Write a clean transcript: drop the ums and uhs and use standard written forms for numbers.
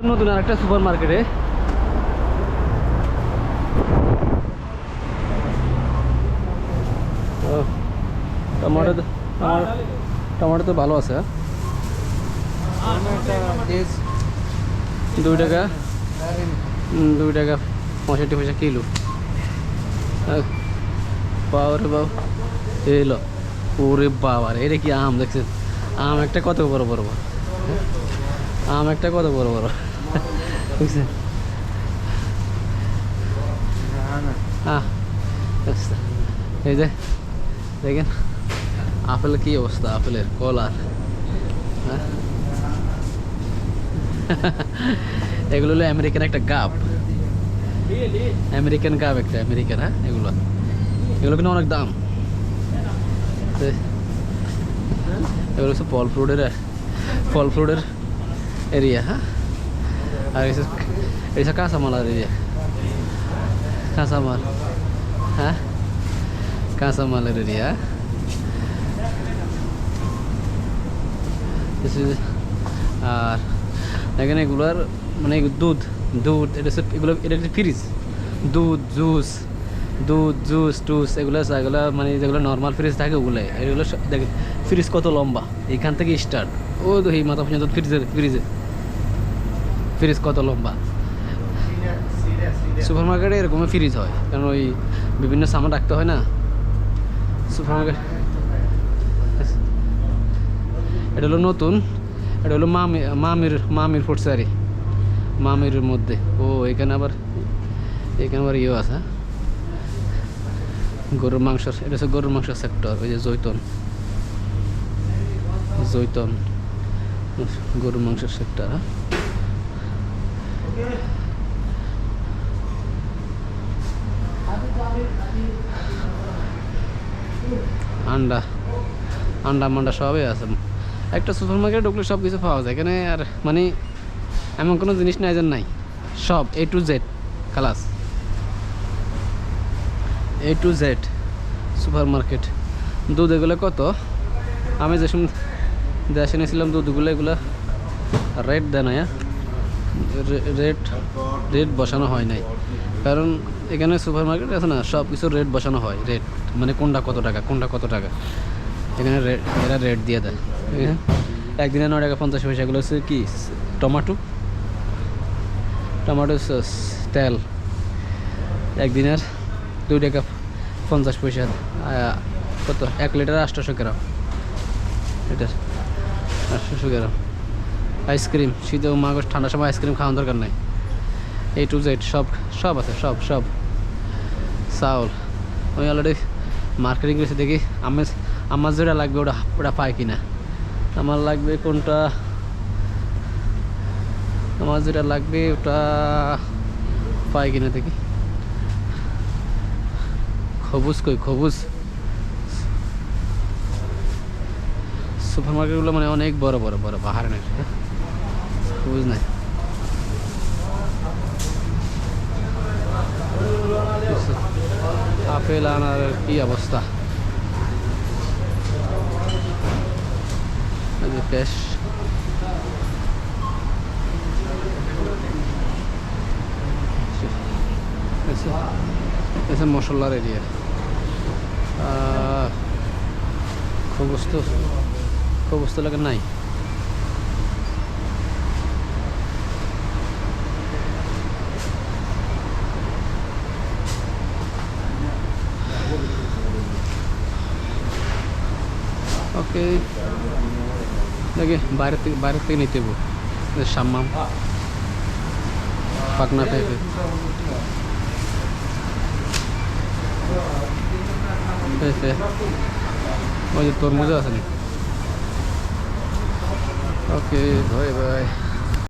নতুন আরেকটা সুপার মার্কেটে টমেটো টমেটো তো ভালো আছে। 2 টাকা 2 টাকা 65 পয়সা কিলো। বাবারে বাবা এলো, ওরে বাবা রে, এটা কি আম দেখছেন? আম একটা কত বড় বড়, আম একটা কত বড় বড় দেখছেন? এই যে দেখেন আপেল কি অবস্থা, আপেলের কলার। এগুলো হলো আমেরিকান একটা গাব, আমেরিকান গাব একটা, আমেরিকান। হ্যাঁ, এগুলো এগুলো কিন্তু অনেক দাম। এগুলো হচ্ছে ফল ফ্রুটের এরিয়া। হ্যাঁ, আর এটা কাঁচামালার এরিয়া, কাঁচামাল। হ্যাঁ, কাঁচামালের এরিয়া। আর এখানে এগুলার মানে দুধ এটা হচ্ছে, এটা হচ্ছে ফ্রিজ, দুধ জুস টুস এগুলো মানে যেগুলো নর্মাল ফ্রিজ থাকে ওগুলো। এগুলো দেখেন ফ্রিজ কত লম্বা, এখান থেকে স্টার্ট ও তো এই মাথা পর্যন্ত ফ্রিজ কত লম্বা। সুপার মার্কেটে এরকমই ফ্রিজ হয়, কারণ ওই বিভিন্ন সামান রাখতে হয় না সুপার মার্কেট। এটা হলো নতুন, এটা হলো মামির ফুটসারি, মামির মধ্যে। ও এখানে আবার ইয়ে আছে, গরুর মাংস। এটা হচ্ছে গরুর মাংস সেক্টর। ওই যে জৈতন গরুর মাংসের সেক্টর। আন্ডা মান্ডা সবই আছে। একটা সুপার মার্কেটে ঢুকলে সব কিছু পাওয়া যায় এখানে। আর মানে এমন কোনো জিনিস নাই যে নাই, সব A to Z খালাস, A to Z super market. দুধ এগুলো কত, আমি যে সময় দেশে নিয়েছিলাম দুধগুলো, এগুলো রেট দেয় না, রেট বসানো হয় নাই। কারণ এখানে সুপার মার্কেট আছে না, সব কিছুর রেট বসানো হয়। রেট মানে কোনটা কত টাকা এখানে এরা রেট দিয়ে দেয়। একদিনে 9 টাকা 50 পয়সা। এগুলো হচ্ছে কি টমেটো সস, তেল একদিনের 2 টাকা 50 পয়সা। কত 1 লিটার 800 গ্রাম, এটার 800 গ্রাম। আইসক্রিম শীতে মাগজ ঠান্ডার সময় আইসক্রিম খাওয়ার দরকার নাই। A to Z সব আছে, সব চাউল। আমি অলরেডি মার্কেটিং করেছি, দেখি আমার যেটা লাগবে ওটা পাই কিনা। আমার লাগবে কোনটা, আমার যেটা লাগবে ওটা পাই কিনা দেখি। খবুজ সুপার মার্কেটগুলো মানে অনেক বড় পাহাড়ে নাকি, খবুজ নাই। আপেল আনার কি অবস্থা, বেশ মশলার এরিয়া। খবুজ তো লাগে নাই। ওকে, দেখি বাইরে থেকে নিতে হবো। সাম্মাম পাকনা পেঁপে, ওই যে তরমুজ আছে। ওকে, বাই বাই।